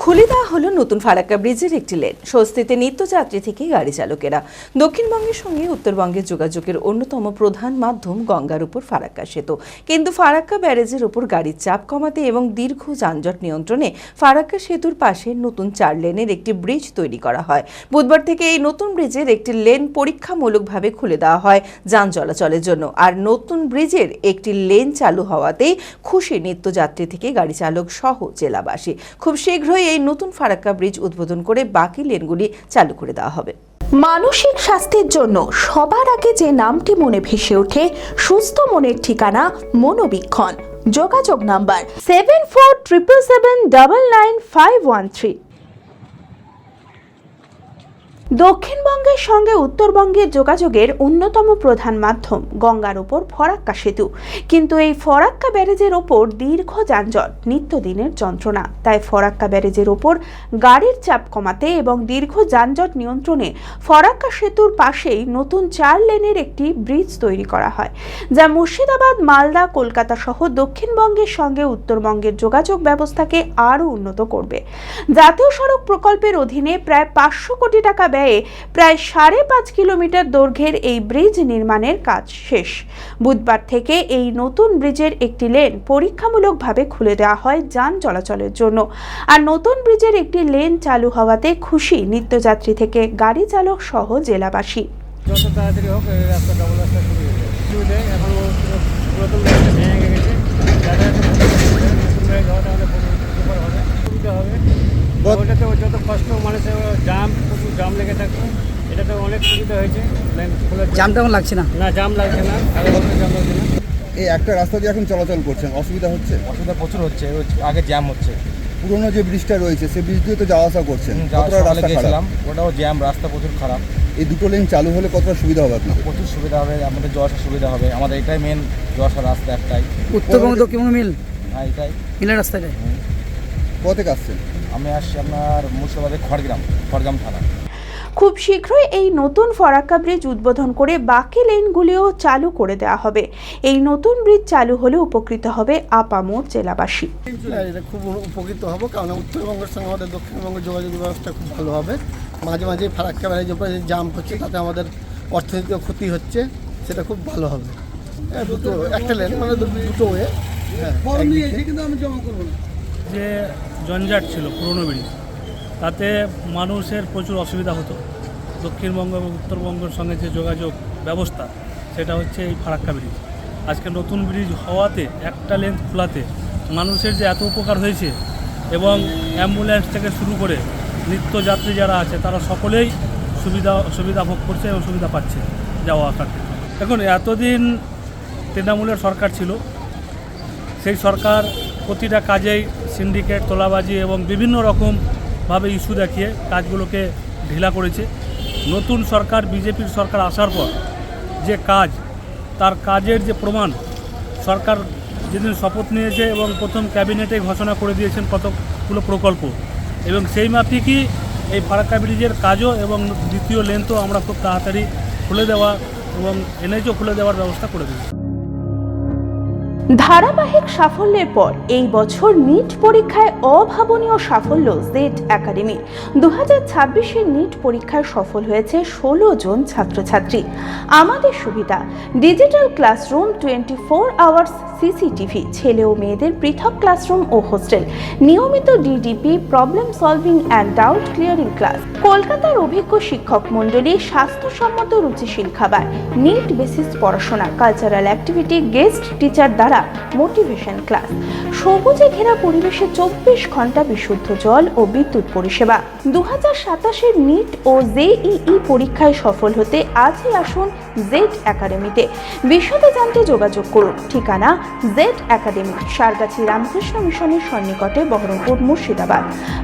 খুলে দেওয়া হলো নতুন ফারাক্কা ব্রিজের একটি লেন। স্বস্তিতে নিত্যযাত্রী থেকে গাড়ি চালকেরা। দক্ষিণবঙ্গের সঙ্গে উত্তরবঙ্গের যোগাযোগের অন্যতম প্রধান মাধ্যম গঙ্গার উপর ফারাক্কা সেতু। কিন্তু ফারাক্কা ব্যারেজের উপর গাড়ির চাপ কমাতে এবং দীর্ঘ যানজট নিয়ন্ত্রণে ফারাক্কা সেতুর পাশে নতুন 4 লেনের একটি ব্রিজ তৈরি করা হয়। বুধবার থেকে এই নতুন ব্রিজের একটি লেন পরীক্ষামূলকভাবে খুলে দেওয়া হয় যান চলাচলের জন্য। আর নতুন ব্রিজের একটি লেন চালু হওয়াতেই খুশি নিত্যযাত্রী থেকে গাড়ি চালক সহ জেলাবাসী। খুব শীঘ্রই এই নতুন ফারাক্কা ব্রিজ উদ্বোধন করে বাকি লেনগুলি চালু করে দেওয়া হবে। মানসিক স্বাস্থ্যের জন্য সবার আগে যে নামটি মনে ভেসে ওঠে, সুস্থ মনের ঠিকানা মনোবীক্ষণ। যোগাযোগ নাম্বার 7477799513। দক্ষিণবঙ্গের সঙ্গে উত্তরবঙ্গের যোগাযোগের অন্যতম প্রধান মাধ্যম গঙ্গার উপর ফরাক্কা সেতু। কিন্তু এই ফরাক্কা ব্যারেজের ওপর দীর্ঘ যানজট নিত্যদিনের যন্ত্রণা। তাই ফরাক্কা ব্যারেজের ওপর গাড়ির চাপ কমাতে এবং দীর্ঘ যানজট নিয়ন্ত্রণে ফরাক্কা সেতুর পাশেই নতুন 4 লেনের একটি ব্রিজ তৈরি করা হয়, যা মুর্শিদাবাদ, মালদা, কলকাতা সহ দক্ষিণবঙ্গের সঙ্গে উত্তরবঙ্গের যোগাযোগ ব্যবস্থাকে আরও উন্নত করবে। জাতীয় সড়ক প্রকল্পের অধীনে প্রায় 500 কোটি টাকা ব্যয়ে প্রায় 5.5 কিলোমিটার দৈর্ঘ্যের এই ব্রিজ নির্মাণের কাজ শেষ। বুধবার থেকে এই নতুন ব্রিজের একটি লেন পরীক্ষামূলকভাবে খুলে দেওয়া হয় যান চলাচলের জন্য। আর নতুন ব্রিজের একটি লেন চালু হওয়াতে খুশি নিত্যযাত্রী থেকে গাড়ি চালক সহ জেলাবাসী। যত তাড়াতাড়ি হোক এই রাস্তা ডাবল রাস্তা শুরু হয়ে যায়। সুবিধে এখন পুরাতন রাস্তা ভেঙে গেছে, সুবিধা হবে। ওইটাতে যত কষ্ট মানুষের প্রচুর জাম লেগে থাকতো, এটাতে অনেক সুবিধা হয়েছে। জাম তেমন লাগছে না, জাম লাগছে না, আগে জাম লাগছে না। এই একটা রাস্তা দিয়ে এখন চলাচল করছেন, অসুবিধা হচ্ছে? অসুবিধা প্রচুর হচ্ছে, আগে জ্যাম হচ্ছে। পুরোনো যে ব্রিজটা রয়েছে সেই ব্রিজ দিয়ে তো যাওয়া আসা করছেন, কতটা রাস্তা খারাপ? ওটাও জ্যাম, রাস্তা প্রচুর খারাপ। এই দুটো লেন চালু হলে কতটা সুবিধা হবে আপনার? প্রচুর সুবিধা হবে, আমাদের যাওয়া আসার সুবিধা হবে। আমাদের এটাই মেন যাওয়া আসার রাস্তা একটাই। উত্তরবঙ্গ দক্ষিণবঙ্গ মিল, হ্যাঁ এটাই মিলের রাস্তাটাই। কোথা থেকে আসছেন? আমি আসছি আপনার মুর্শিদাবাদের খড়গ্রাম থানা। খুব শীঘ্রই এই নতুন ফরাক্কা ব্রিজ উদ্বোধন করে বাকি লেনগুলিও চালু করে দেওয়া হবে। এই নতুন ব্রিজ চালু হলে উপকৃত হবে আপামর জেলাবাসী। এটা খুব উপকৃত হব, কারণ উত্তরবঙ্গের সঙ্গে আমাদের দক্ষিণবঙ্গের যোগাযোগ ব্যবস্থা খুব ভালো হবে। মাঝে মাঝে ফারাক্কা ব্যারেজের উপরে যে জাম হচ্ছে তাতে আমাদের অর্থনৈতিক ক্ষতি হচ্ছে, সেটা খুব ভালো হবে। দুটো একটা লেন মানে দুটো ওয়ে। যে জঞ্জাট ছিল পুরনো ব্রিজ, তাতে মানুষের প্রচুর অসুবিধা হতো। দক্ষিণবঙ্গ এবং উত্তরবঙ্গের সঙ্গে যে যোগাযোগ ব্যবস্থা, সেটা হচ্ছে এই ফারাক্কা ব্রিজ। আজকে নতুন ব্রিজ হওয়াতে, একটা লেন খোলাতে মানুষের যে এত উপকার হয়েছে, এবং অ্যাম্বুলেন্স থেকে শুরু করে নিত্যযাত্রী যারা আছে তারা সকলেই সুবিধা ভোগ করছে এবং সুবিধা পাচ্ছে যাওয়া আসার ক্ষেত্রে। এখন এতদিন তৃণমূলের সরকার ছিল, সেই সরকার প্রতিটা কাজেই সিন্ডিকেট, তোলাবাজি এবং বিভিন্ন রকমভাবে ইস্যু দেখিয়ে কাজগুলোকে ঢিলা করেছে। নতুন সরকার, বিজেপির সরকার আসার পর যে কাজ, তার কাজের যে প্রমাণ, সরকার যেদিন শপথ নিয়েছে এবং প্রথম ক্যাবিনেটে ঘোষণা করে দিয়েছেন কতগুলো প্রকল্প, এবং সেই মাফিকই এই ফারাক্কা ব্রিজের কাজও এবং দ্বিতীয় লেন তো আমরা খুব তাড়াতাড়ি খুলে দেওয়া এবং এনএইচও খুলে দেওয়ার ব্যবস্থা করে দেব। ধারাবাহিক সাফল্যের পর এই বছর নিট পরীক্ষায় অভাবনীয় সাফল্য জেড একাডেমির। 2026-এর নিট পরীক্ষায় সফল হয়েছে 16 জন ছাত্রছাত্রী। আমাদের সুবিধা ডিজিটাল ক্লাসরুম, 24 আওয়ার্স সিসিটিভি, ছেলে ও মেয়েদের পৃথক ক্লাসরুম ও হোস্টেল, নিয়মিত DDP, problem solving and doubt clearing class, কলকাতার অভিজ্ঞ শিক্ষক মণ্ডলী, স্বাস্থ্যসম্মত রুচিশীল খাবার, নিট বেসিস পড়াশোনা, কালচারাল অ্যাক্টিভিটি, গেস্ট টিচার দ্বারা মোটিভেশন ক্লাস, সবুজে ঘেরা পরিবেশে 24 ঘন্টা বিশুদ্ধ জল ও বিদ্যুৎ পরিষেবা। 2027-এর নিট ও জেইই পরীক্ষায় সফল হতে আজই আসুন জেড একাডেমিতে। বিশদে জানতে যোগাযোগ করুন। ঠিকানা জেড একাডেমি, সারগাছি রামকৃষ্ণ মিশনের সন্নিকটে, বহরমপুর, মুর্শিদাবাদ।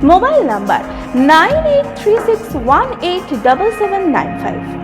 Mobile number 9836187795।